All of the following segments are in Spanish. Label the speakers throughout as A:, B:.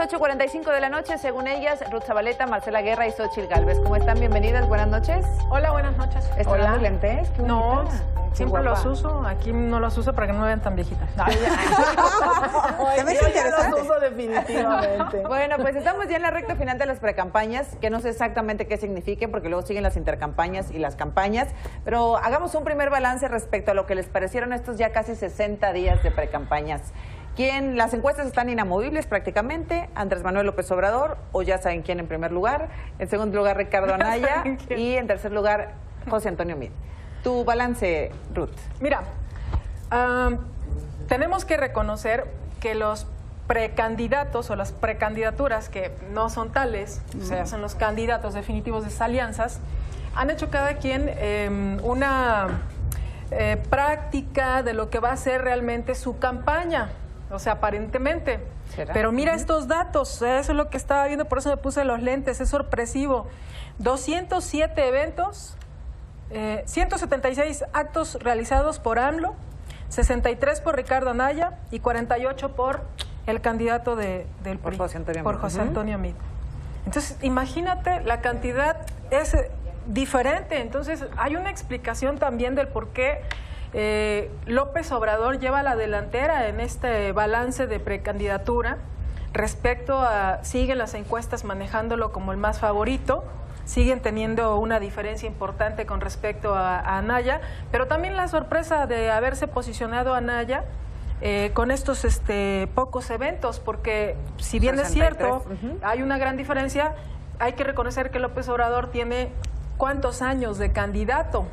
A: 8:45 de la noche, según ellas, Ruth Zabaleta, Marcela Guerra y Xóchitl Gálvez. ¿Cómo están? Bienvenidas, buenas noches.
B: Hola, buenas noches.
A: ¿Están los lentes? Qué
B: no,
A: bonita.
B: siempre los uso. Aquí no los uso para que no me vean tan viejita.
A: No,
C: ¿Te ves interesante?
B: Los uso definitivamente.
A: Bueno, pues estamos ya en la recta final de las precampañas, que no sé exactamente qué signifiquen, porque luego siguen las intercampañas y las campañas, pero hagamos un primer balance respecto a lo que les parecieron estos ya casi 60 días de precampañas. Las encuestas están inamovibles prácticamente, Andrés Manuel López Obrador, o ya saben quién en primer lugar, en segundo lugar Ricardo Anaya y en tercer lugar José Antonio Meade. Tu balance, Ruth.
B: Mira, tenemos que reconocer que los precandidatos o las precandidaturas, que no son tales, o sea, son los candidatos definitivos de esas alianzas, han hecho cada quien una práctica de lo que va a ser realmente su campaña. O sea, aparentemente.
A: ¿Será?
B: Pero mira estos datos, eso es lo que estaba viendo, por eso me puse los lentes, es sorpresivo. 207 eventos, 176 actos realizados por AMLO, 63 por Ricardo Anaya y 48 por el candidato del PRI,
A: por José Antonio
B: por
A: Meade.
B: José Antonio Meade. Entonces, imagínate, la cantidad es diferente. Entonces, hay una explicación también del por qué López Obrador lleva la delantera en este balance de precandidatura respecto a, siguen las encuestas manejándolo como el más favorito, siguen teniendo una diferencia importante con respecto a Anaya, pero también la sorpresa de haberse posicionado Anaya con estos pocos eventos, porque si bien 63, es cierto, hay una gran diferencia, hay que reconocer que López Obrador tiene ¿cuántos años de candidato?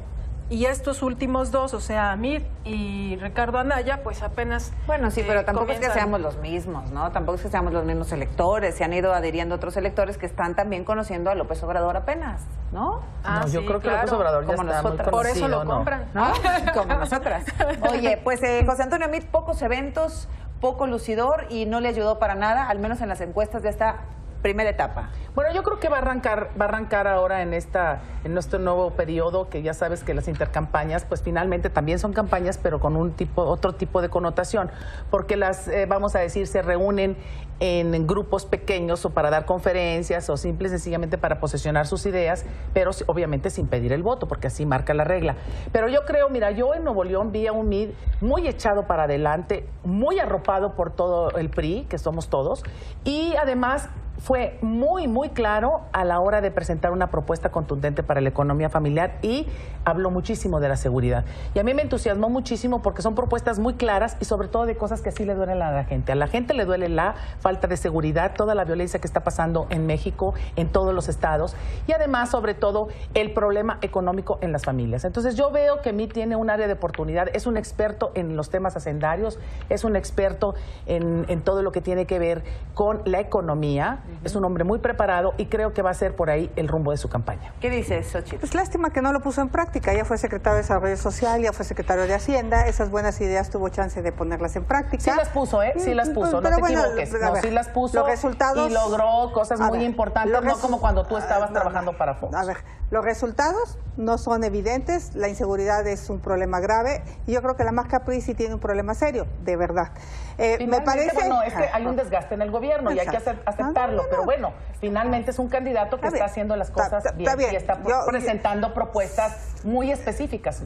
B: Y estos últimos dos, o sea, Meade y Ricardo Anaya, pues apenas...
A: Bueno, sí, pero tampoco
B: comienzan.
A: es que seamos los mismos, ¿no? Tampoco es que seamos los mismos electores. Se han ido adhiriendo otros electores que están también conociendo a López Obrador apenas, ¿no?
B: Ah,
D: no, yo
B: sí,
D: creo que
B: claro.
D: López Obrador ya
A: Como
D: está muy
A: nosotras.
B: Por eso
D: conocido,
B: lo compran.
A: ¿No? Como nosotras. Oye, pues José Antonio Meade, pocos eventos, poco lucidor y no le ayudó para nada, al menos en las encuestas de esta primera etapa.
D: Bueno, yo creo que va a arrancar ahora en este nuevo periodo, que ya sabes que las intercampañas, pues finalmente también son campañas, pero con otro tipo de connotación, porque las, vamos a decir, se reúnen en grupos pequeños o para dar conferencias o simple y sencillamente para posesionar sus ideas, pero obviamente sin pedir el voto, porque así marca la regla. Pero yo creo, mira, yo en Nuevo León vi a un Meade muy echado para adelante, muy arropado por todo el PRI, que somos todos, y además fue muy claro a la hora de presentar una propuesta contundente para la economía familiar y habló muchísimo de la seguridad. Y a mí me entusiasmó muchísimo porque son propuestas muy claras y sobre todo de cosas que sí le duelen a la gente. A la gente le duele la falta de seguridad, toda la violencia que está pasando en México, en todos los estados y además, sobre todo, el problema económico en las familias. Entonces yo veo que Meade tiene un área de oportunidad, es un experto en los temas hacendarios, es un experto en todo lo que tiene que ver con la economía. Es un hombre muy preparado y creo que va a ser por ahí el rumbo de su campaña.
A: ¿Qué dices, Xóchitl?
C: Pues lástima que no lo puso en práctica. Ya fue secretario de Desarrollo Social, ya fue secretario de Hacienda. Esas buenas ideas tuvo chance de ponerlas en práctica.
D: Sí las puso, Sí las puso, no te equivoques. No, sí las puso
C: los resultados,
D: y logró cosas muy importantes, no como cuando tú estabas trabajando para Fox.
C: A ver, los resultados no son evidentes, la inseguridad es un problema grave y yo creo que la marca PRI sí tiene un problema serio, de verdad. Me parece...
D: Bueno, es que hay un desgaste en el gobierno y hay que aceptarlo, pero bueno, finalmente es un candidato que está haciendo las cosas bien y está presentando propuestas muy específicas.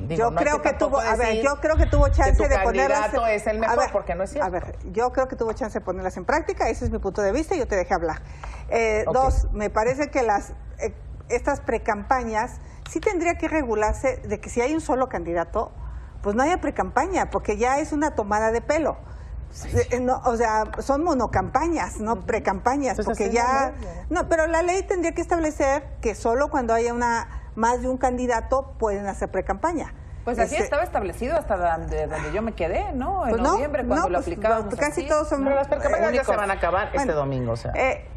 C: Yo creo que tuvo chance de ponerlas...
D: candidato es el mejor, porque no es cierto.
C: A ver, yo creo que tuvo chance de ponerlas en práctica, ese es mi punto de vista y yo te dejé hablar. Dos, me parece que estas precampañas sí tendría que regularse de que si hay un solo candidato, pues no haya precampaña, porque ya es una tomada de pelo. No, o sea, son monocampañas, no precampañas, porque ya... No, pero la ley tendría que establecer que solo cuando haya más de un candidato pueden hacer precampaña.
A: Pues así estaba establecido hasta donde yo me quedé, ¿no? En noviembre, cuando lo aplicábamos.
C: Casi todos son...
D: Pero las precampañas ya se van a acabar este domingo, o sea.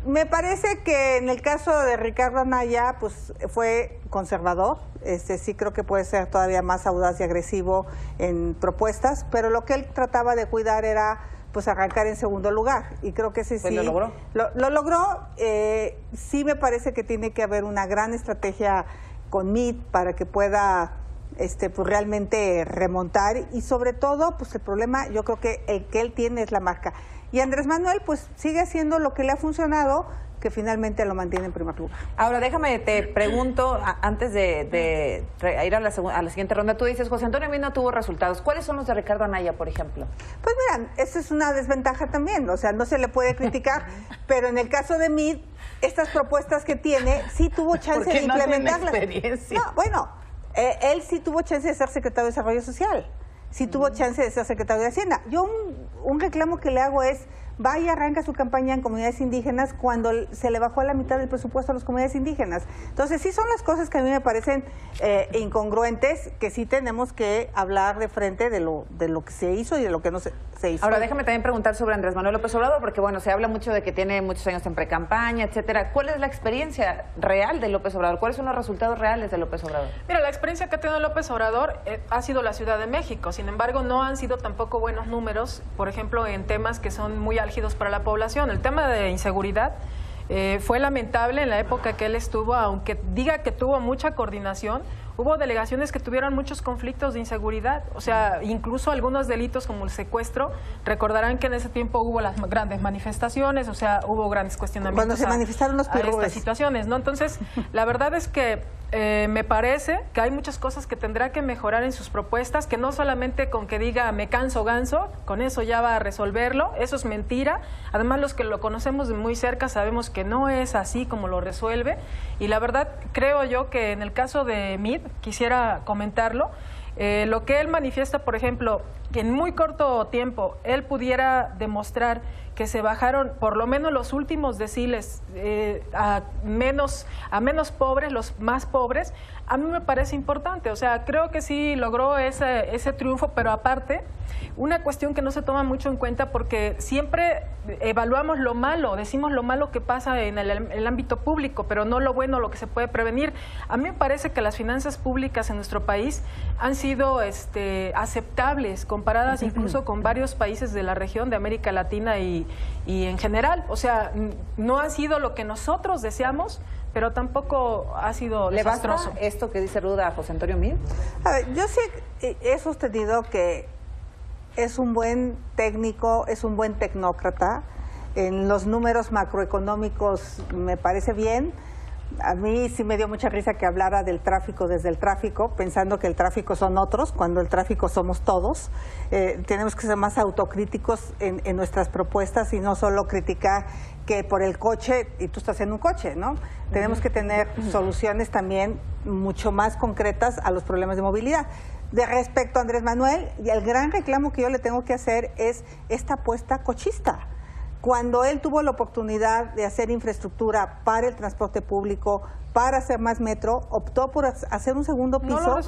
C: Me parece que en el caso de Ricardo Anaya, pues fue conservador. Sí creo que puede ser todavía más audaz y agresivo en propuestas, pero lo que él trataba de cuidar era pues arrancar en segundo lugar, y creo que sí.
A: Pues lo logró.
C: Lo logró. Sí me parece que tiene que haber una gran estrategia con Meade para que pueda pues realmente remontar, y sobre todo pues el problema yo creo que el que él tiene es la marca. Y Andrés Manuel pues sigue haciendo lo que le ha funcionado, que finalmente lo mantiene en primer lugar.
A: Ahora, déjame, te pregunto, antes de ir a la siguiente ronda, tú dices, José Antonio Meade no tuvo resultados. ¿Cuáles son los de Ricardo Anaya, por ejemplo?
C: Pues miran, esa es una desventaja también, o sea, no se le puede criticar, pero en el caso de Meade, estas propuestas que tiene, sí tuvo chance de implementarlas.
D: No tiene experiencia.
C: No, bueno, él sí tuvo chance de ser secretario de Desarrollo Social, sí tuvo chance de ser secretario de Hacienda. Yo un reclamo que le hago es, va y arranca su campaña en comunidades indígenas cuando se le bajó a la mitad del presupuesto a las comunidades indígenas. Entonces, sí son las cosas que a mí me parecen incongruentes, que sí tenemos que hablar de frente de lo que se hizo y de lo que no se hizo.
A: Ahora, déjame también preguntar sobre Andrés Manuel López Obrador, porque bueno, se habla mucho de que tiene muchos años en precampaña, etcétera. ¿Cuál es la experiencia real de López Obrador? ¿Cuáles son los resultados reales de López Obrador?
B: Mira, la experiencia que ha tenido López Obrador ha sido la Ciudad de México. Sin embargo, no han sido tampoco buenos números, por ejemplo, en temas que son muy álgidos para la población. El tema de inseguridad fue lamentable en la época que él estuvo, aunque diga que tuvo mucha coordinación. Hubo delegaciones que tuvieron muchos conflictos de inseguridad, o sea, incluso algunos delitos como el secuestro. Recordarán que en ese tiempo hubo las grandes manifestaciones, o sea, hubo grandes cuestionamientos.
C: Cuando se manifestaron los pirroes.
B: Estas situaciones, ¿no? Entonces, la verdad es que me parece que hay muchas cosas que tendrá que mejorar en sus propuestas, que no solamente con que diga me canso ganso, con eso ya va a resolverlo. Eso es mentira. Además, los que lo conocemos de muy cerca sabemos que no es así como lo resuelve. Y la verdad, creo yo que en el caso de Meade, quisiera comentarlo, lo que él manifiesta, por ejemplo, que en muy corto tiempo él pudiera demostrar que se bajaron por lo menos los últimos deciles a menos pobres, los más pobres, a mí me parece importante. O sea, creo que sí logró ese triunfo, pero aparte, una cuestión que no se toma mucho en cuenta, porque siempre evaluamos lo malo, decimos lo malo que pasa en el ámbito público, pero no lo bueno, lo que se puede prevenir. A mí me parece que las finanzas públicas en nuestro país han sido aceptables, comparadas incluso con varios países de la región de América Latina y en general. O sea, no ha sido lo que nosotros deseamos, pero tampoco ha sido desastroso.
A: ¿Le basta esto que dice Ruda a José Antonio Meade?
C: A ver, yo sí he sostenido que es un buen técnico, es un buen tecnócrata. En los números macroeconómicos me parece bien. A mí sí me dio mucha risa que hablara del tráfico desde el tráfico, pensando que el tráfico son otros, cuando el tráfico somos todos. Tenemos que ser más autocríticos en nuestras propuestas y no solo criticar que por el coche, y tú estás en un coche, ¿no? Tenemos que tener soluciones también mucho más concretas a los problemas de movilidad. De respecto a Andrés Manuel, y el gran reclamo que yo le tengo que hacer es esta apuesta cochista. Cuando él tuvo la oportunidad de hacer infraestructura para el transporte público, para hacer más metro, optó por hacer un segundo piso,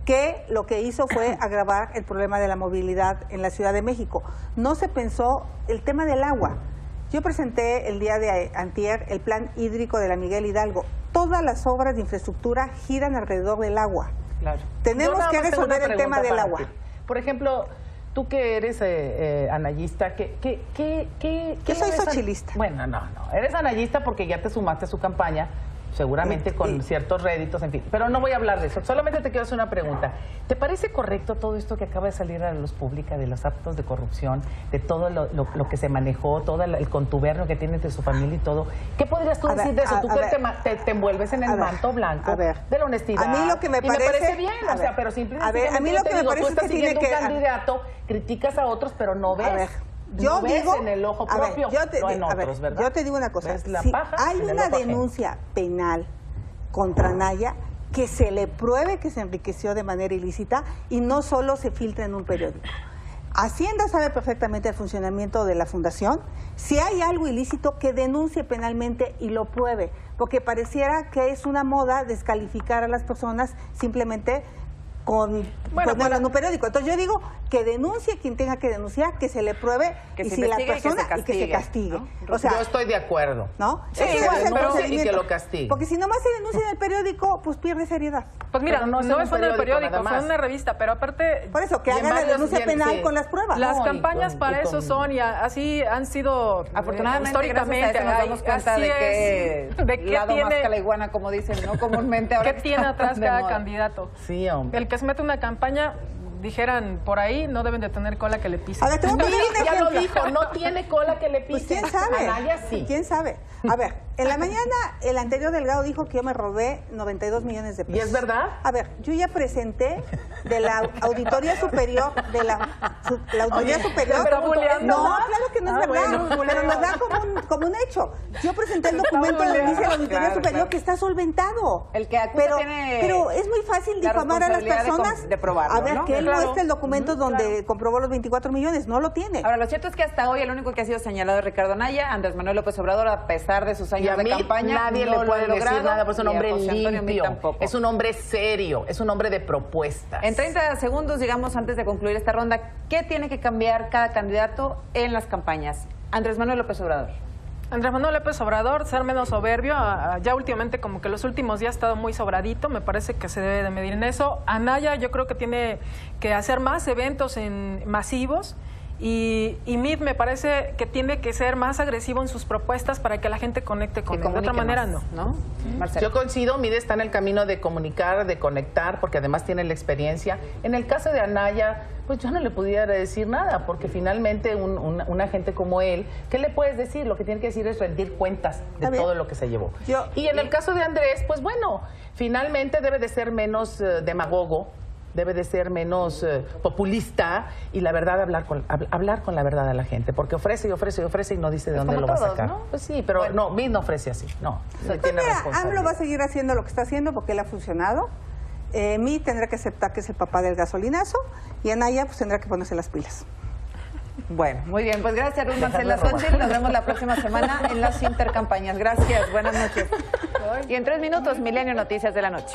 C: que lo que hizo fue agravar el problema de la movilidad en la Ciudad de México. No se pensó el tema del agua. Yo presenté el día de antier el plan hídrico de la Miguel Hidalgo. Todas las obras de infraestructura giran alrededor del agua.
A: Claro.
C: Tenemos que resolver el tema del agua.
D: Por ejemplo, tú que eres anayista,
C: Yo soy xochilista.
D: Bueno, no, eres anayista porque ya te sumaste a su campaña, seguramente con ciertos réditos, en fin. Pero no voy a hablar de eso, solamente te quiero hacer una pregunta. ¿Te parece correcto todo esto que acaba de salir a la luz pública de los actos de corrupción, de todo lo que se manejó, todo el contubernio que tiene entre su familia y todo? ¿Qué podrías tú decir de eso? Tú que te envuelves en el manto blanco de la honestidad.
C: A mí lo que me parece
D: bien, o sea, pero simplemente
C: a mí lo que me parece
D: tú estás siguiendo un candidato, criticas a otros, pero no ves.
C: Yo digo,
D: en el ojo propio, no en otros, ¿verdad?
C: Yo te digo una cosa,
D: si
C: hay una denuncia penal contra Anaya, que se le pruebe que se enriqueció de manera ilícita y no solo se filtra en un periódico. Hacienda sabe perfectamente el funcionamiento de la fundación. Si hay algo ilícito, que denuncie penalmente y lo pruebe, porque pareciera que es una moda descalificar a las personas simplemente con ponerlo en un periódico. Entonces yo digo, que denuncie a quien tenga que denunciar, que se le pruebe
A: Que
C: y
A: se
C: si la
A: investigue y que
C: persona
A: se
C: y que se
A: castigue,
C: castigue.
A: ¿no?
C: O sea,
D: yo estoy de acuerdo.
C: ¿no?
B: Sí,
C: Ese
B: igual,
C: es el
B: pero-
C: procedimiento.
D: y que lo castigue.
C: Porque si nomás se denuncia en el periódico, pues pierde seriedad.
B: Pues mira,
D: Pero no
B: no,
D: es en un
B: fue en el
D: periódico,
B: periódico,
D: nada
B: fue en
D: más.
B: una revista, pero aparte
C: Por eso, que
D: Y en
C: hagan la
D: varios
C: denuncia
D: bien,
C: penal
D: sí.
C: con las pruebas.
B: las
D: No, y
B: campañas
D: con-
B: para
D: y
B: eso
D: con-
B: son y así han sido
A: Afortunadamente,
B: históricamente.
A: gracias a eso nos damos cuenta
B: así
A: de qué
B: es, de qué
A: lado más
B: tiene,
A: calaiguana, como dicen, ¿no? Comúnmente ahora.
B: qué
A: que
B: tiene
A: está
B: atrás
A: tan de
B: cada
A: moda.
B: candidato.
D: Sí, hombre.
B: El que se mete una campaña, dijeran por ahí, no deben de tener cola que le pise.
C: A ver, te voy a poner un
D: Ya lo
C: ejemplo.
D: dijo, no tiene cola que le pise.
C: Pues quién sabe.
D: Anaya sí.
C: ¿Quién sabe? A ver, en la mañana el anterior Delgado dijo que yo me robé 92 millones de pesos.
D: ¿Y es verdad?
C: A ver, yo ya presenté de la Auditoría Superior, de la Auditoría Superior.
B: ¿me está buleando?
C: No, claro que no es verdad,
B: bueno,
C: pero nos da como un hecho. Yo presenté el documento donde dice la Auditoría
A: Claro,
C: Superior
A: claro.
C: que está solventado.
A: El que acusa
C: pero,
A: tiene
C: pero es muy fácil
A: la
C: difamar a las
A: responsabilidad
C: personas.
A: de probarlo,
C: a ver,
A: ¿no?
C: que él
B: Claro.
C: muestre el documento donde comprobó los 24 millones, no lo tiene.
A: Ahora, lo cierto es que hasta hoy el único que ha sido señalado es Ricardo Anaya. Andrés Manuel López Obrador, a pesar de sus
D: Y
A: años
D: a
A: de
D: mí
A: campaña,
D: nadie
A: no
D: le
A: lo
D: puede
A: ha logrado,
D: decir nada, porque es un
A: y a
D: hombre
A: José Antonio Meade
D: limpio,
A: tampoco.
D: es un hombre serio, es un hombre de propuestas.
A: En 30 segundos, digamos, antes de concluir esta ronda, ¿qué tiene que cambiar cada candidato en las campañas? Andrés Manuel López Obrador.
B: Andrés Manuel López Obrador, ser menos soberbio, ya últimamente como que los últimos días ha estado muy sobradito, me parece que se debe de medir en eso. Anaya yo creo que tiene que hacer más eventos masivos y Meade me parece que tiene que ser más agresivo en sus propuestas para que la gente conecte con él. De otra
A: comunique
B: manera
A: más,
B: no.
A: Marcelo.
D: Yo coincido, Meade está en el camino de comunicar, de conectar, porque además tiene la experiencia. En el caso de Anaya, pues yo no le pudiera decir nada, porque finalmente una gente como él, ¿qué le puedes decir? Lo que tiene que decir es rendir cuentas de
C: Está bien.
D: todo lo que se llevó.
C: Yo-
D: y en el caso de Andrés, pues bueno, finalmente debe de ser menos demagogo, debe de ser menos populista y la verdad hablar con la verdad a la gente, porque ofrece y ofrece y ofrece y no dice de
A: Pues
D: dónde
A: como
D: lo va a
A: todos,
D: sacar.
A: ¿no?
D: Pues sí, pero no, Meade no ofrece así, no, se
C: Pues
D: tiene
C: mira,
D: responsabilidad.
C: AMLO va a seguir haciendo lo que está haciendo porque él ha funcionado. Meade tendrá que aceptar que es el papá del gasolinazo y Anaya pues tendrá que ponerse las pilas.
A: Bueno, muy bien. Pues gracias, Ruth
D: Dejarle
A: Marcela
D: robar.
A: Xochitl. Nos vemos la próxima semana en las intercampañas. Gracias, buenas noches. Y en 3 minutos, Milenio Noticias de la Noche.